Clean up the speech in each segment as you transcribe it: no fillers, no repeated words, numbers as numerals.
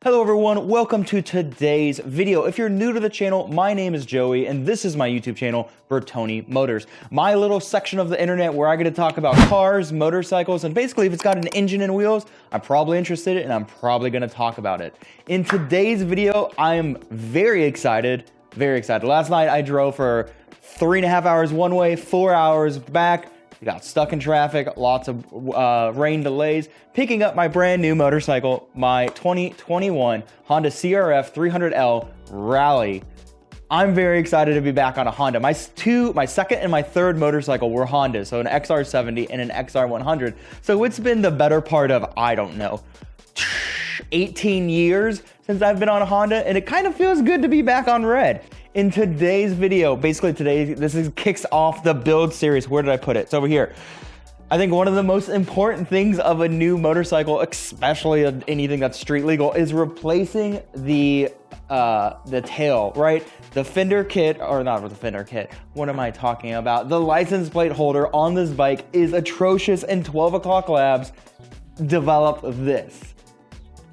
Hello everyone, welcome to today's video. If you're new to the channel, my name is Joey and this is my YouTube channel, Burtoni Motors. My little section of the internet where I get to talk about cars, motorcycles, and basically if it's got an engine and wheels, I'm probably interested and I'm probably gonna talk about it. In today's video, I am very excited. Last night I drove for 3.5 hours one way, 4 hours back. We got stuck in traffic, lots of rain delays, picking up my brand new motorcycle, my 2021 Honda CRF300L Rally. I'm very excited to be back on a Honda. My second and my third motorcycle were Hondas, so an XR70 and an XR100. So it's been the better part of, I don't know, 18 years since I've been on a Honda, and it kind of feels good to be back on red. In today's video, basically today, kicks off the build series. Where did I put it? It's over here. I think one of the most important things of a new motorcycle, especially anything that's street legal, is replacing the tail, right? The fender kit, or not the fender kit, what am I talking about? The license plate holder on this bike is atrocious, and 12 O'Clock Labs developed this.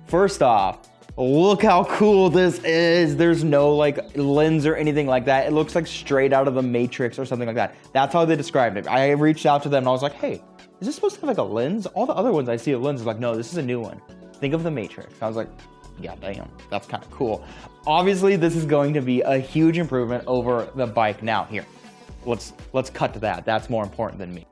First off, look how cool this is. There's no like lens or anything like that. It looks like straight out of the Matrix or something like that. That's how they described it. I reached out to them and I was like, hey, is this supposed to have like a lens? All the other ones I see of lenses, like, no, this is a new one. Think of the Matrix. I was like, yeah, damn, that's kind of cool. Obviously, this is going to be a huge improvement over the bike. Now, here, let's cut to that. That's more important than me.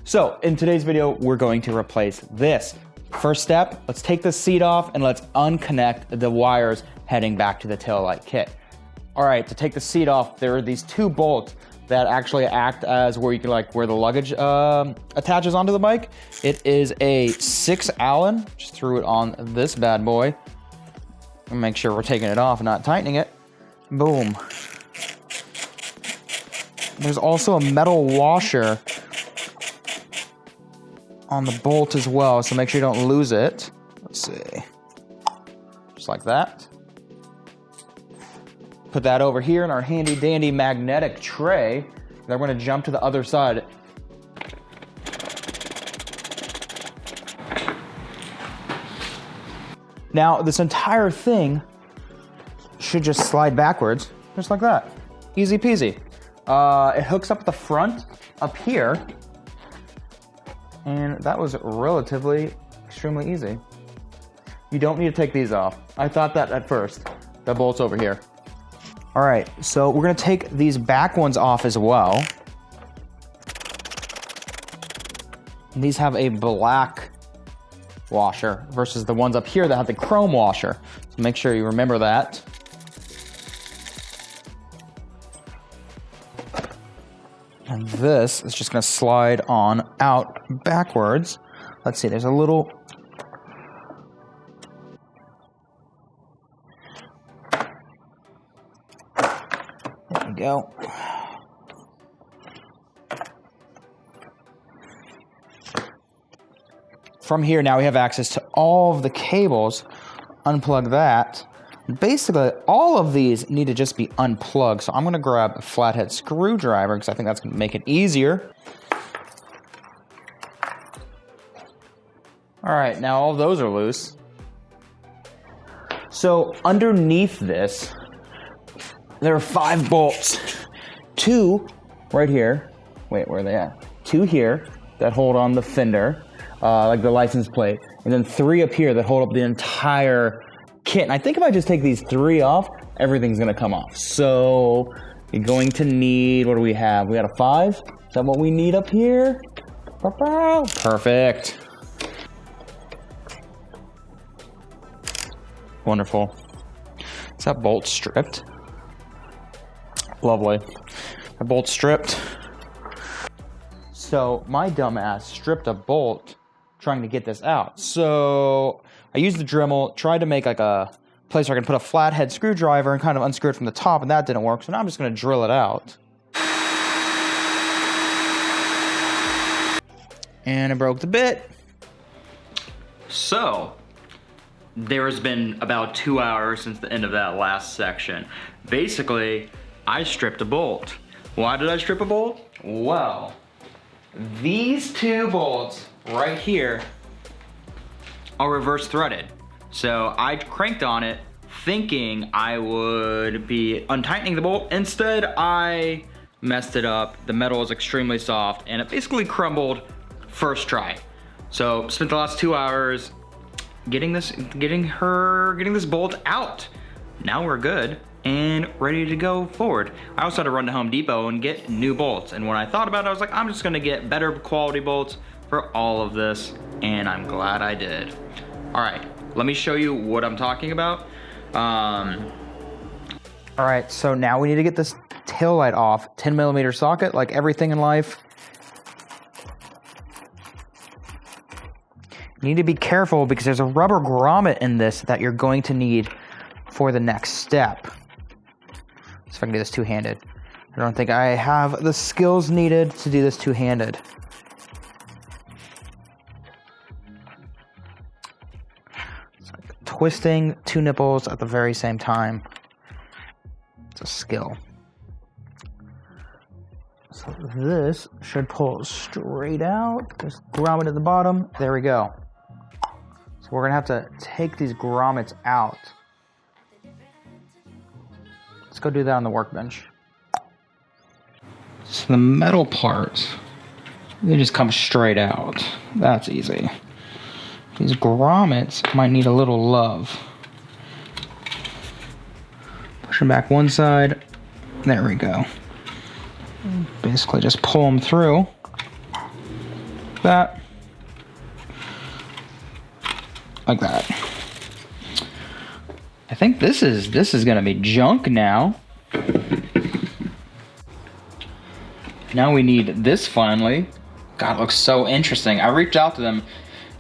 So in today's video, we're going to replace this. First step, let's take the seat off and let's unconnect the wires heading back to the taillight kit. All right, to take the seat off, there are these two bolts that actually act as where you can where the luggage attaches onto the bike. It is a 6 Allen, just threw it on this bad boy. And make sure we're taking it off and not tightening it. Boom. There's also a metal washer on the bolt as well, so make sure you don't lose it. Let's see. Just like that. Put that over here in our handy dandy magnetic tray. Then we're gonna jump to the other side. Now, this entire thing should just slide backwards, just like that. Easy peasy. It hooks up the front up here, and that was relatively extremely easy. You don't need to take these off. I thought that at first. The bolt's over here. All right, so we're gonna take these back ones off as well. And these have a black washer versus the ones up here that have the chrome washer. So make sure you remember that. And this is just gonna slide on out backwards. Let's see, there's a little... There we go. From here, now we have access to all of the cables. Unplug that. Basically, all of these need to just be unplugged. So I'm going to grab a flathead screwdriver because I think that's going to make it easier. All right, now all of those are loose. So underneath this, there are 5 bolts. 2 right here. Wait, where are they at? 2 here that hold on the fender, like the license plate. And then 3 up here that hold up the entire kit. And I think if I just take these 3 off, everything's gonna come off. So you're going to need, what do we have? We got a 5? Is that what we need up here? Perfect. Wonderful. Is that bolt stripped? Lovely. The bolt stripped. So my dumbass stripped a bolt trying to get this out. So I used the Dremel, tried to make like a place where I can put a flathead screwdriver and kind of unscrew it from the top, and that didn't work. So now I'm just gonna drill it out. And it broke the bit. So, there has been about 2 hours since the end of that last section. Basically, I stripped a bolt. Why did I strip a bolt? Well, these two bolts right here are reverse threaded. So I cranked on it thinking I would be untightening the bolt. Instead, I messed it up. The metal is extremely soft and it basically crumbled first try. So spent the last 2 hours getting this bolt out. Now we're good and ready to go forward. I also had to run to Home Depot and get new bolts. And when I thought about it, I was like, I'm just gonna get better quality bolts for all of this. And I'm glad I did. All right, let me show you what I'm talking about. All right, so now we need to get this tail light off. 10mm socket, like everything in life. You need to be careful because there's a rubber grommet in this that you're going to need for the next step. So if I can do this two-handed. I don't think I have the skills needed to do this two-handed. Twisting two nipples at the very same time. It's a skill. So this should pull straight out. Just grommet at the bottom. There we go. So we're gonna have to take these grommets out. Let's go do that on the workbench. So the metal parts, they just come straight out. That's easy. These grommets might need a little love. Push them back one side. There we go. Basically just pull them through. That. Like that. I think this is gonna be junk now. Now we need this finally. God, it looks so interesting. I reached out to them.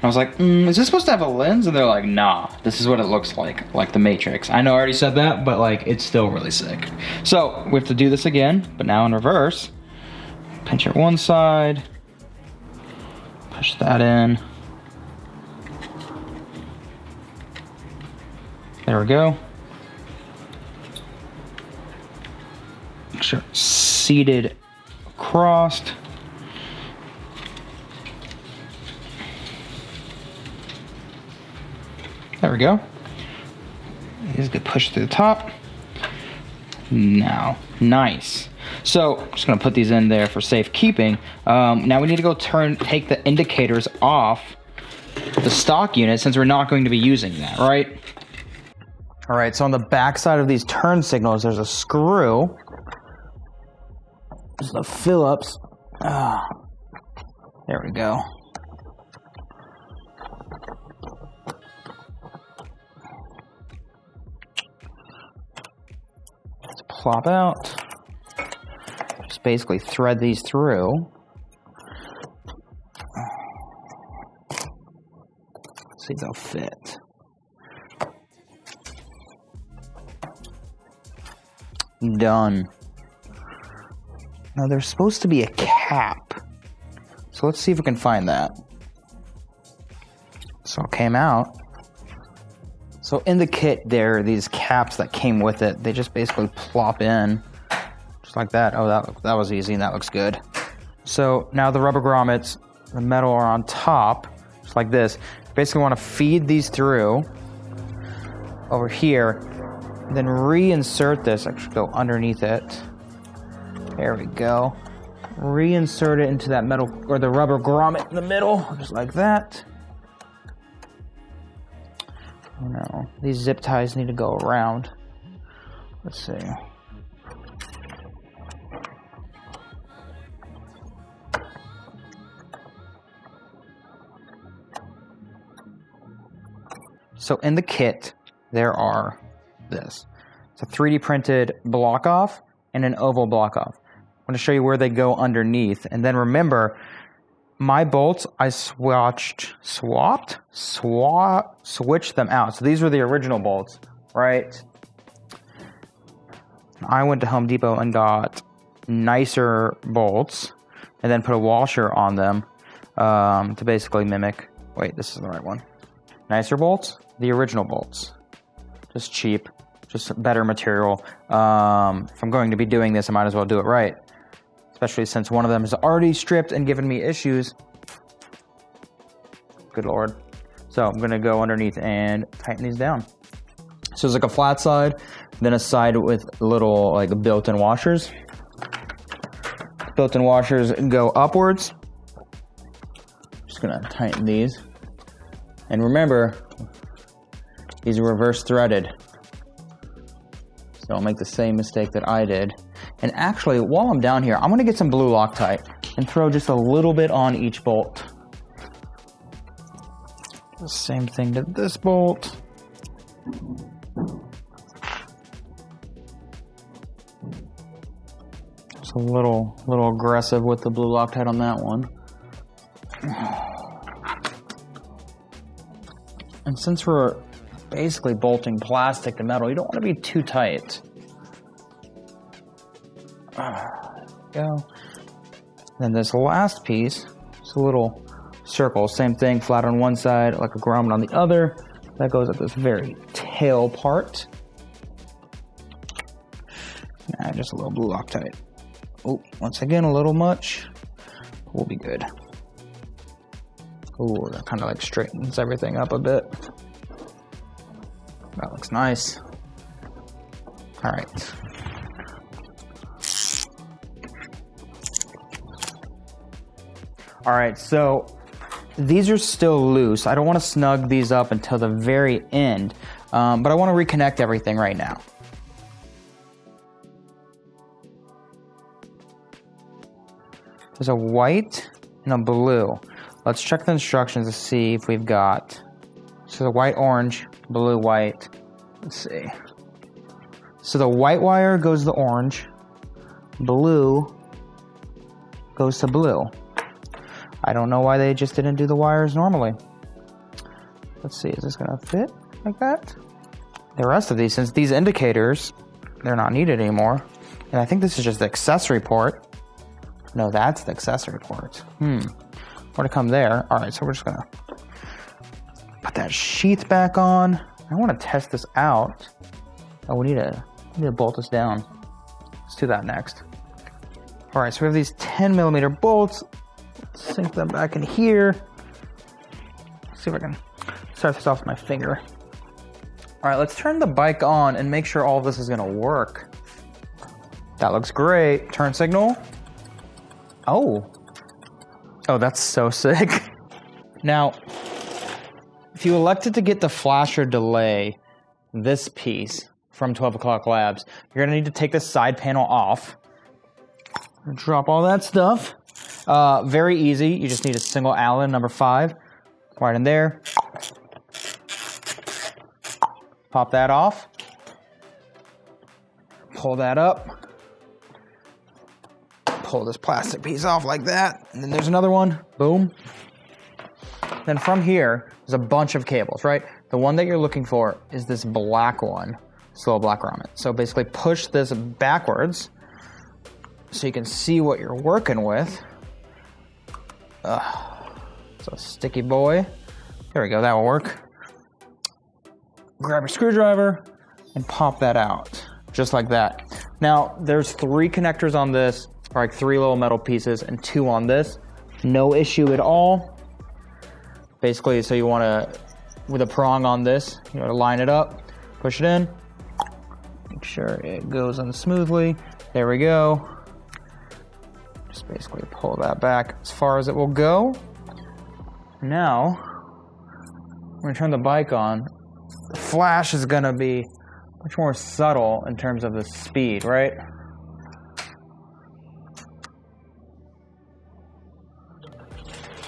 I was like, is this supposed to have a lens? And they're like, nah, this is what it looks like the Matrix. I know I already said that, but like, it's still really sick. So we have to do this again, but now in reverse. Pinch it one side, push that in. There we go. Make sure it's seated across. There we go. Just get pushed through the top. Now, nice. So, I'm just gonna put these in there for safekeeping. Now we need to go take the indicators off the stock unit since we're not going to be using that, right? All right, so on the back side of these turn signals, there's a screw. There's the Phillips. There we go. Plop out. Just basically thread these through. See if they'll fit. Done. Now there's supposed to be a cap. So let's see if we can find that. So it came out. So in the kit, there are these caps that came with it. They just basically plop in, just like that. Oh, that was easy, and that looks good. So now the rubber grommets, the metal are on top, just like this. Basically want to feed these through over here, and then reinsert this. I should go underneath it. There we go. Reinsert it into that metal, or the rubber grommet in the middle, just like that. No, these zip ties need to go around. Let's see. So in the kit, there are this. It's a 3D printed block off and an oval block off. I'm going to show you where they go underneath. And then remember, my bolts, I switched them out. So these were the original bolts, right? I went to Home Depot and got nicer bolts and then put a washer on them to basically mimic, wait, this is the right one. Nicer bolts, the original bolts. Just cheap, just better material. If I'm going to be doing this, I might as well do it right. especially since one of them is already stripped and given me issues. Good Lord. So I'm gonna go underneath and tighten these down. So it's like a flat side, then a side with little like built-in washers. Built-in washers go upwards. Just gonna tighten these. And remember, these are reverse threaded. So don't make the same mistake that I did. And actually, while I'm down here, I'm gonna get some blue Loctite and throw just a little bit on each bolt. The same thing to this bolt. Just a little aggressive with the blue Loctite on that one. And since we're basically bolting plastic to metal, you don't want to be too tight. There we go. Then this last piece, it's a little circle, same thing, flat on one side, like a grommet on the other. That goes at this very tail part. And just a little blue Loctite. Oh, once again, a little much. We'll be good. Ooh, that kind of like straightens everything up a bit. That looks nice. All right. All right, so these are still loose. I don't want to snug these up until the very end, but I want to reconnect everything right now. There's a white and a blue. Let's check the instructions to see if we've got, so the white, orange, blue, white. Let's see. So the white wire goes to orange, blue goes to blue. I don't know why they just didn't do the wires normally. Let's see, is this gonna fit like that? The rest of these, since these indicators, they're not needed anymore. And I think this is just the accessory port. No, that's the accessory port. More to come there. All right, so we're just gonna put that sheath back on. I wanna test this out. Oh, we need to bolt this down. Let's do that next. All right, so we have these 10mm bolts. Let's sink them back in here. Let's see if I can start this off with my finger. All right, let's turn the bike on and make sure all of this is gonna work. That looks great. Turn signal. Oh, that's so sick. Now, if you elected to get the flasher delay, this piece from 12 O'Clock Labs, you're gonna need to take this side panel off. Drop all that stuff. Very easy. You just need a single Allen number 5 right in there. Pop that off. Pull that up. Pull this plastic piece off like that. And then there's another one. Boom. Then from here, there's a bunch of cables, right? The one that you're looking for is this black one. This little black grommet. So basically push this backwards so you can see what you're working with. It's a sticky boy. There we go, that will work. Grab your screwdriver and pop that out, just like that. Now, there's 3 connectors on this, or like 3 little metal pieces, and 2 on this. No issue at all. Basically, so you want to, with a prong on this, you know, to line it up, push it in, make sure it goes in smoothly. There we go. Just basically pull that back as far as it will go. Now, we're gonna turn the bike on. The flash is gonna be much more subtle in terms of the speed, right?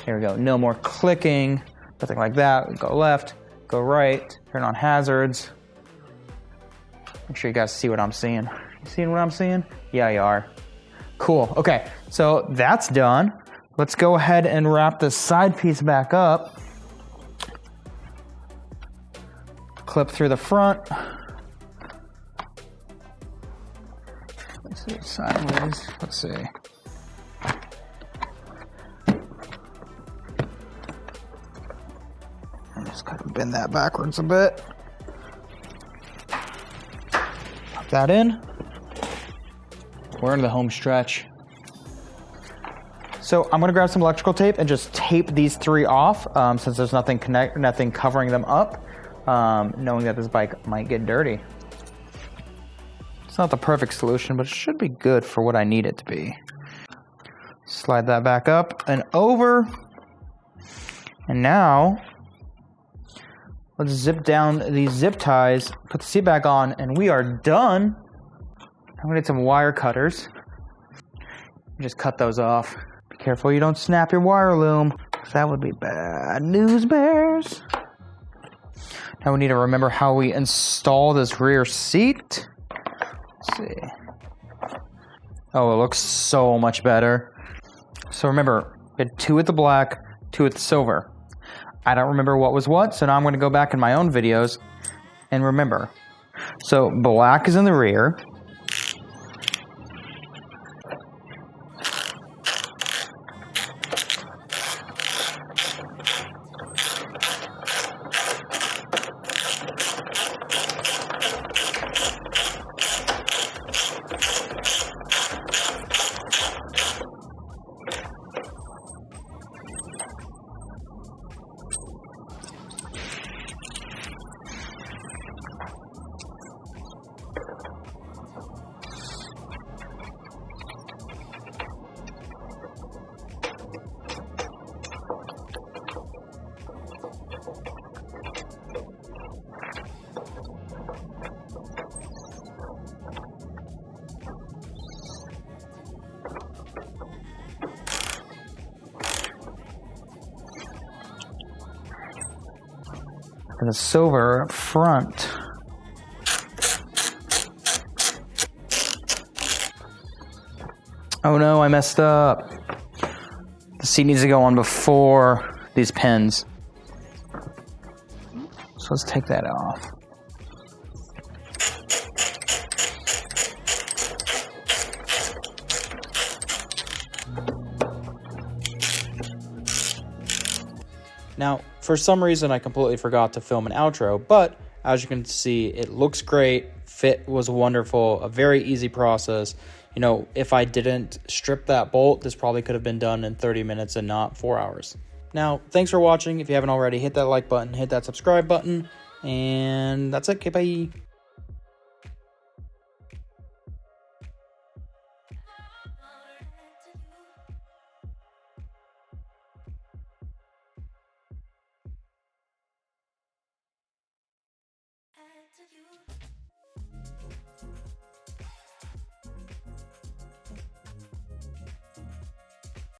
Here we go, no more clicking, nothing like that. We go left, go right, turn on hazards. Make sure you guys see what I'm seeing. You seeing what I'm seeing? Yeah, you are. Cool, okay, so that's done. Let's go ahead and wrap this side piece back up. Clip through the front. Let's see, sideways, let's see. I'm just kind of bend that backwards a bit. Pop that in. We're in the home stretch. So I'm gonna grab some electrical tape and just tape these 3 off since there's nothing covering them up, knowing that this bike might get dirty. It's not the perfect solution, but it should be good for what I need it to be. Slide that back up and over. And now, let's zip down these zip ties, put the seat back on, and we are done. I'm gonna get some wire cutters. Just cut those off. Be careful you don't snap your wire loom, because that would be bad news bears. Now we need to remember how we install this rear seat. Let's see. Oh, it looks so much better. So remember, we had 2 with the black, 2 with the silver. I don't remember what was what, so now I'm going to go back in my own videos and remember. So black is in the rear. And the silver up front. Oh no, I messed up. The seat needs to go on before these pins. So let's take that off. Now, for some reason, I completely forgot to film an outro, but as you can see, it looks great. Fit was wonderful, a very easy process. You know, if I didn't strip that bolt, this probably could have been done in 30 minutes and not 4 hours. Now, thanks for watching. If you haven't already, hit that like button, hit that subscribe button, and that's it. Okay, bye.